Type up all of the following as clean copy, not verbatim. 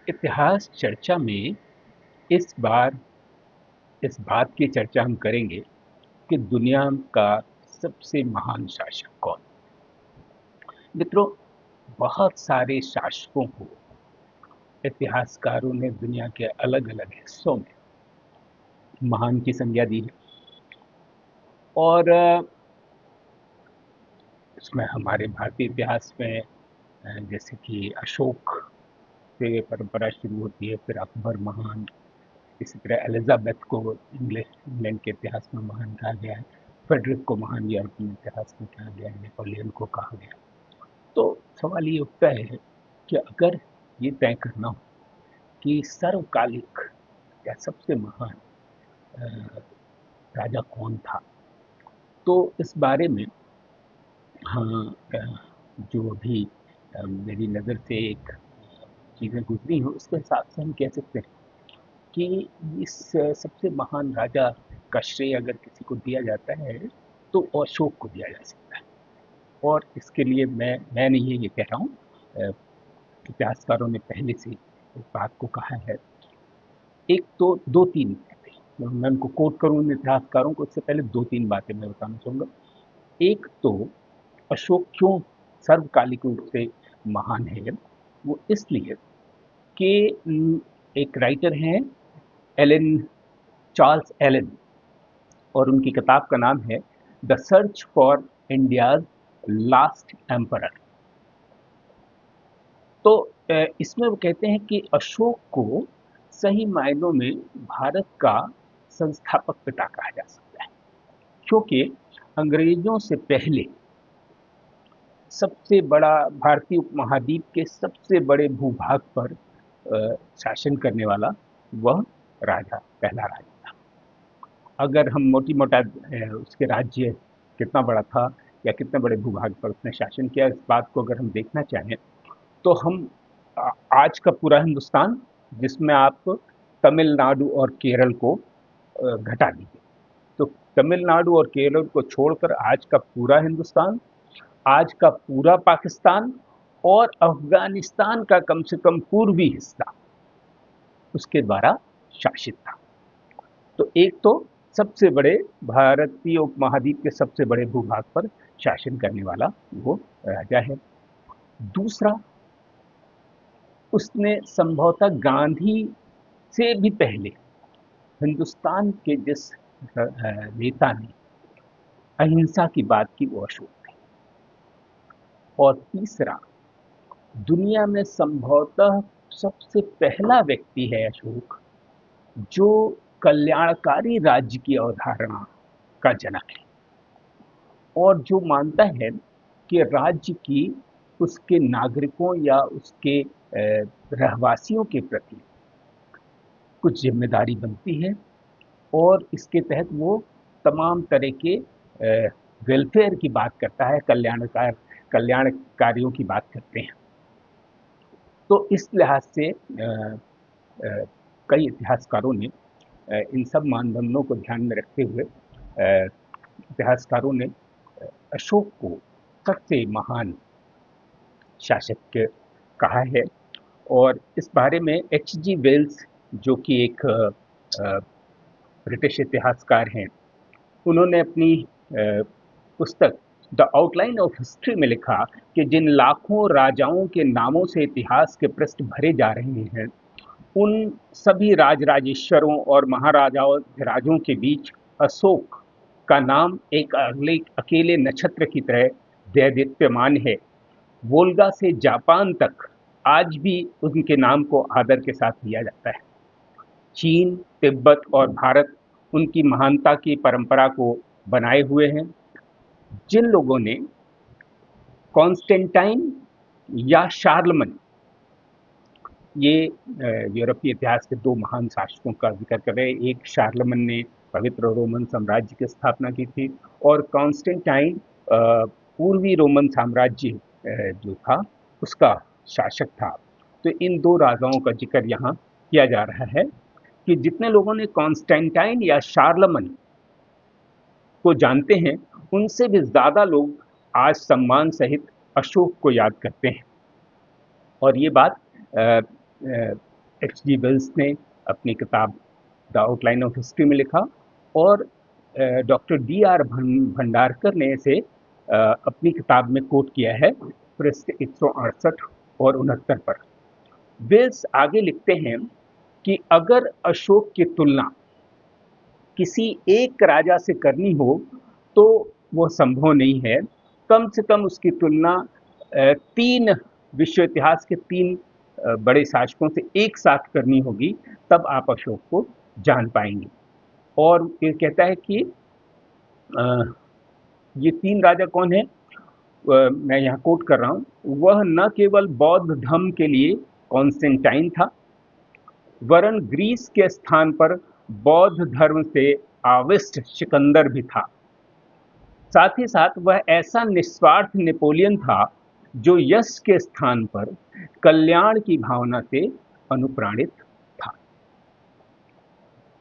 इतिहास चर्चा में इस बार इस बात की चर्चा हम करेंगे कि दुनिया का सबसे महान शासक कौन। मित्रों, बहुत सारे शासकों को इतिहासकारों ने दुनिया के अलग अलग हिस्सों में महान की संज्ञा दी है। और इसमें हमारे भारतीय इतिहास में जैसे कि अशोक से परंपरा शुरू होती है, फिर अकबर महान, इसी तरह एलिजाबेथ को इंग्लैंड के इतिहास में महान कहा गया है, फ्रेडरिक को महान यूरोपीय इतिहास में कहा गया है, नेपोलियन को कहा गया। तो सवाल ये उठता है कि अगर ये तय करना हो कि सर्वकालिक या सबसे महान अ, राजा कौन था, तो इस बारे में हाँ, जो अभी मेरी नज़र से एक चीज़ें गुजरी हैं उसके हिसाब से हम कह सकते हैं कि इस सबसे महान राजा का श्रेय अगर किसी को दिया जाता है तो अशोक को दिया जा सकता है। और इसके लिए मैं नहीं ये कह रहा हूँ, इतिहासकारों ने पहले से इस बात को कहा है। एक तो दो तीन बातें मैं उनको कोट करूँ इन इतिहासकारों को, इससे पहले दो तीन बातें मैं बताना चाहूँगा। एक तो अशोक क्यों सर्वकालिक रूप से महान है, वो इसलिए कि एक राइटर हैं एलन, चार्ल्स एलन, और उनकी किताब का नाम है the search for India's last emperor. तो इसमें वो कहते हैं कि अशोक को सही मायनों में भारत का संस्थापक पिता कहा जा सकता है, क्योंकि अंग्रेजों से पहले सबसे बड़ा भारतीय उपमहाद्वीप के सबसे बड़े भूभाग पर शासन करने वाला वह राजा, पहला राजा था। अगर हम मोटी मोटा उसके राज्य कितना बड़ा था या कितने बड़े भूभाग पर उसने शासन किया, इस बात को अगर हम देखना चाहें तो हम आज का पूरा हिंदुस्तान, जिसमें आप तमिलनाडु और केरल को घटा दीजिए, तो तमिलनाडु और केरल को छोड़कर आज का पूरा हिंदुस्तान, आज का पूरा पाकिस्तान और अफगानिस्तान का कम से कम पूर्वी हिस्सा उसके द्वारा शासित था। तो एक तो सबसे बड़े भारतीय उपमहाद्वीप के सबसे बड़े भूभाग पर शासन करने वाला वो राजा है। दूसरा, उसने संभवतः गांधी से भी पहले हिंदुस्तान के जिस नेता ने अहिंसा की बात की वो अशोक थे। और तीसरा, दुनिया में संभवतः सबसे पहला व्यक्ति है अशोक जो कल्याणकारी राज्य की अवधारणा का जनक है, और जो मानता है कि राज्य की उसके नागरिकों या उसके रहवासियों के प्रति कुछ जिम्मेदारी बनती है, और इसके तहत वो तमाम तरह के वेलफेयर की बात करता है, कल्याण कार्यों की बात करते हैं। तो इस लिहाज से कई इतिहासकारों ने इन सब मानदंडों को ध्यान में रखते हुए इतिहासकारों ने अशोक को सबसे महान शासक कहा है। और इस बारे में एच जी वेल्स, जो कि एक ब्रिटिश इतिहासकार हैं, उन्होंने अपनी पुस्तक द आउटलाइन ऑफ हिस्ट्री में लिखा कि जिन लाखों राजाओं के नामों से इतिहास के पृष्ठ भरे जा रहे हैं, उन सभी राजराजेश्वरों और महाराजाओं राजों के बीच अशोक का नाम एक अकेले नक्षत्र की तरह दैदीप्यमान है। वोल्गा से जापान तक आज भी उनके नाम को आदर के साथ लिया जाता है। चीन, तिब्बत और भारत उनकी महानता की परंपरा को बनाए हुए हैं। जिन लोगों ने कॉन्स्टेंटाइन या शार्लमन, ये यूरोपीय इतिहास के दो महान शासकों का जिक्र कर रहे हैं। एक शार्लमन ने पवित्र रोमन साम्राज्य की स्थापना की थी, और कॉन्स्टेंटाइन पूर्वी रोमन साम्राज्य जो था उसका शासक था। तो इन दो राजाओं का जिक्र यहाँ किया जा रहा है कि जितने लोगों ने कॉन्स्टेंटाइन या शार्लमन को जानते हैं, उनसे भी ज़्यादा लोग आज सम्मान सहित अशोक को याद करते हैं। और ये बात H.G. वेल्स ने अपनी किताब द आउटलाइन ऑफ हिस्ट्री में लिखा, और डॉक्टर D.R. भंडारकर ने इसे अपनी किताब में कोट किया है पृष्ठ 168 और 69 पर। वेल्स आगे लिखते हैं कि अगर अशोक की तुलना किसी एक राजा से करनी हो तो वो संभव नहीं है। कम से कम उसकी तुलना तीन विश्व इतिहास के तीन बड़े शासकों से एक साथ करनी होगी, तब आप अशोक को जान पाएंगे। और ये कहता है कि ये तीन राजा कौन है, मैं यहाँ कोट कर रहा हूँ, वह न केवल बौद्ध धर्म के लिए कॉन्स्टेंटाइन था, वरन ग्रीस के स्थान पर बौद्ध धर्म से आविष्ट सिकंदर भी था। साथ ही साथ वह ऐसा निस्वार्थ नेपोलियन था जो यश के स्थान पर कल्याण की भावना से अनुप्राणित था।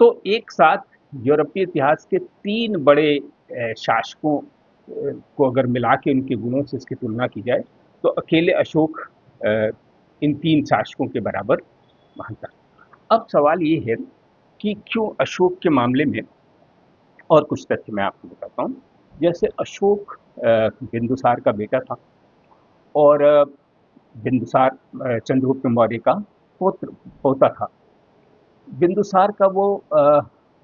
तो एक साथ यूरोपीय इतिहास के तीन बड़े शासकों को अगर मिला के उनके गुणों से इसकी तुलना की जाए तो अकेले अशोक इन तीन शासकों के बराबर मानता। अब सवाल ये है कि क्यों अशोक के मामले में, और कुछ तथ्य मैं आपको बताता हूँ। जैसे अशोक बिंदुसार का बेटा था, और बिंदुसार चंद्रगुप्त मौर्य का पोता था। बिंदुसार का वो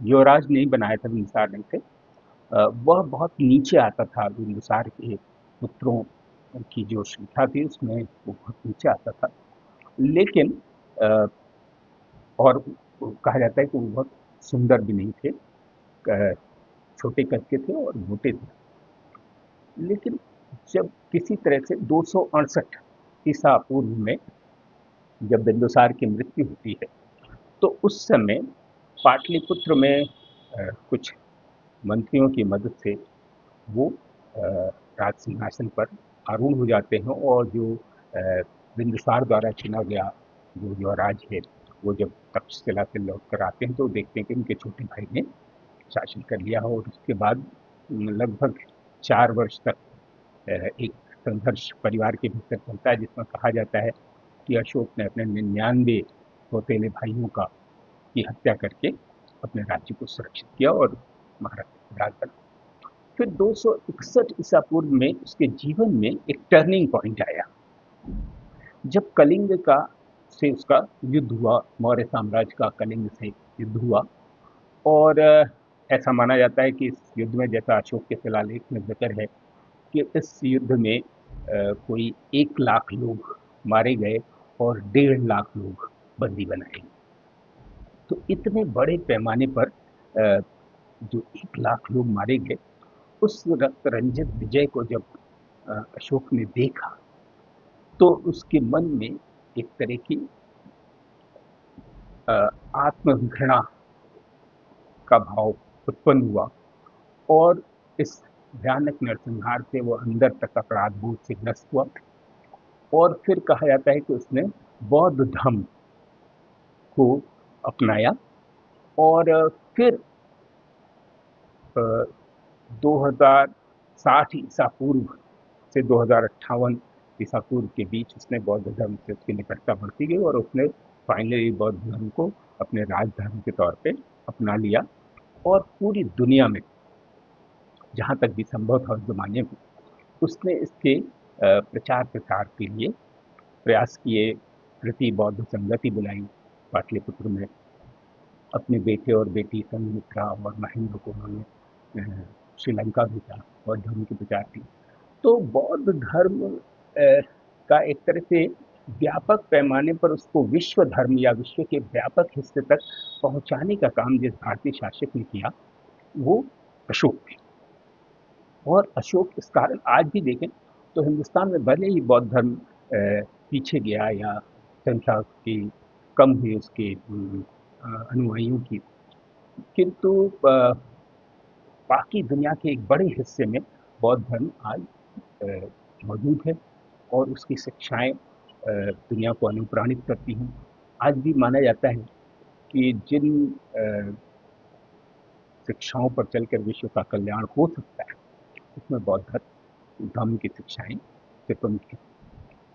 युवराज नहीं बनाया था बिंदुसार ने से, वह बहुत नीचे आता था। बिंदुसार के पुत्रों की जो संख्या थी उसमें वो बहुत नीचे आता था, लेकिन और कहा जाता है कि वो बहुत सुंदर भी नहीं थे, छोटे कद के थे और मोटे थे। लेकिन जब किसी तरह से 268 ईसा पूर्व में जब बिंदुसार की मृत्यु होती है तो उस समय पाटलिपुत्र में कुछ मंत्रियों की मदद से वो राज सिंहासन पर आरूढ़ हो जाते हैं, और जो बिंदुसार द्वारा चुना गया जो युवराज है वो जब तक्षशिला से लौट कर आते हैं तो देखते हैं कि उनके छोटे भाई ने शासन कर लिया हो। और उसके बाद लगभग 4 वर्ष तक एक संघर्ष परिवार के भीतर चलता है, जिसमें कहा जाता है कि अशोक ने अपने 99 सौतेले भाइयों का की हत्या करके अपने राज्य को सुरक्षित किया और महाराज राज बना। फिर 261 ईसा पूर्व में उसके जीवन में एक टर्निंग पॉइंट आया, जब कलिंग का से उसका युद्ध हुआ, मौर्य साम्राज्य का कलिंग से युद्ध हुआ। और ऐसा माना जाता है कि इस युद्ध में, जैसा अशोक के शिलालेख में जिक्र है, कि इस युद्ध में कोई 1 लाख लोग मारे गए और 1.5 लाख लोग बंदी बनाए गए। तो इतने बड़े पैमाने पर जो 1 लाख लोग मारे गए, उस रक्त रंजित विजय को जब अशोक ने देखा तो उसके मन में एक तरह की आत्मघृणा का भाव उत्पन्न हुआ, और इस भयानक नरसंहार से वो अंदर तक अपराध बोध से ग्रस्त हुआ। और फिर कहा जाता है कि उसने बौद्ध धर्म को अपनाया, और फिर 2060 ईसा पूर्व से 2058 ईसा पूर्व के बीच उसने बौद्ध धर्म से उसकी निकटता बढ़ती गई, और उसने फाइनली बौद्ध धर्म को अपने राजधर्म के तौर पे अपना लिया। और पूरी दुनिया में जहाँ तक भी संभव था उस जमाने में उसने इसके प्रचार प्रसार के लिए प्रयास किए। प्रति बौद्ध संगति बुलाई पाटलिपुत्र में, अपने बेटे और बेटी संघमित्रा और महेंद्र को उन्होंने श्रीलंका भेजा और धर्म के प्रचार की। तो बौद्ध धर्म का एक तरह से व्यापक पैमाने पर उसको विश्व धर्म या विश्व के व्यापक हिस्से तक पहुंचाने का काम जिस भारतीय शासक ने किया वो अशोक थे। और अशोक इस कारण आज भी देखें तो हिंदुस्तान में भले ही बौद्ध धर्म पीछे गया या संख्या की कम हुई उसके अनुयायियों की, किंतु बाकी दुनिया के एक बड़े हिस्से में बौद्ध धर्म आज मौजूद है, और उसकी शिक्षाएं दुनिया को अनुप्राणित करती हैं। आज भी माना जाता है कि जिन शिक्षाओं पर चलकर विश्व का कल्याण हो सकता है उसमें बौद्ध धर्म की शिक्षाएं से प्रमुख हैं।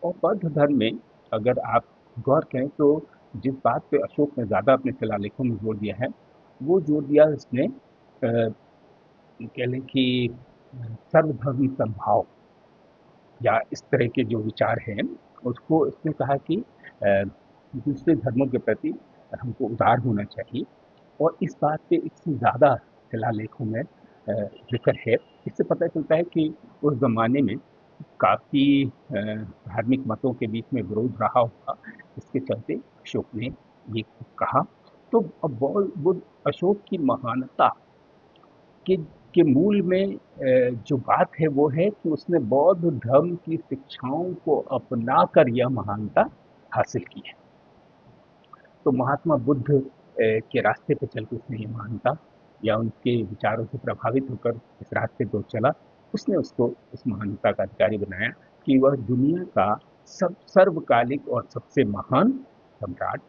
और बौद्ध धर्म में अगर आप गौर करें तो जिस बात पे अशोक ने ज़्यादा अपने शिलालेखों में जोर दिया है, वो जोर दिया उसने कह लें कि सर्वधर्म समभाव या इस तरह के जो विचार हैं, उसको उसने कहा कि दूसरे धर्मों के प्रति हमको उदार होना चाहिए। और इस बात पे इससे ज़्यादा शिलालेखों में जिक्र है। इससे पता चलता है कि उस ज़माने में काफ़ी धार्मिक मतों के बीच में विरोध रहा होगा, इसके चलते अशोक ने ये कहा। तो अब बुद्ध अशोक की महानता के के मूल में जो बात है वो है कि उसने बौद्ध धर्म की शिक्षाओं को अपनाकर यह महानता हासिल की है। तो महात्मा बुद्ध के रास्ते पे चल के उसने ये महानता या उनके विचारों से प्रभावित होकर इस रास्ते पे चला, उसने उसको उस महानता का अधिकारी बनाया कि वह दुनिया का सब सर्वकालिक और सबसे महान सम्राट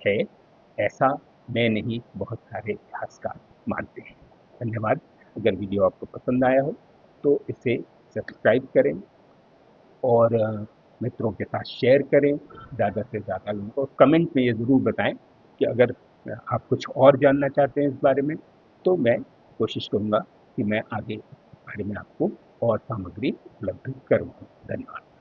है। ऐसा मैं नहीं, बहुत सारे इतिहासकार मानते हैं। धन्यवाद। अगर वीडियो आपको पसंद आया हो तो इसे सब्सक्राइब करें और मित्रों के साथ शेयर करें, ज़्यादा से ज़्यादा लोगों को। कमेंट में ये ज़रूर बताएं कि अगर आप कुछ और जानना चाहते हैं इस बारे में, तो मैं कोशिश करूँगा कि मैं आगे इस बारे में आपको और सामग्री उपलब्ध करूँ। धन्यवाद।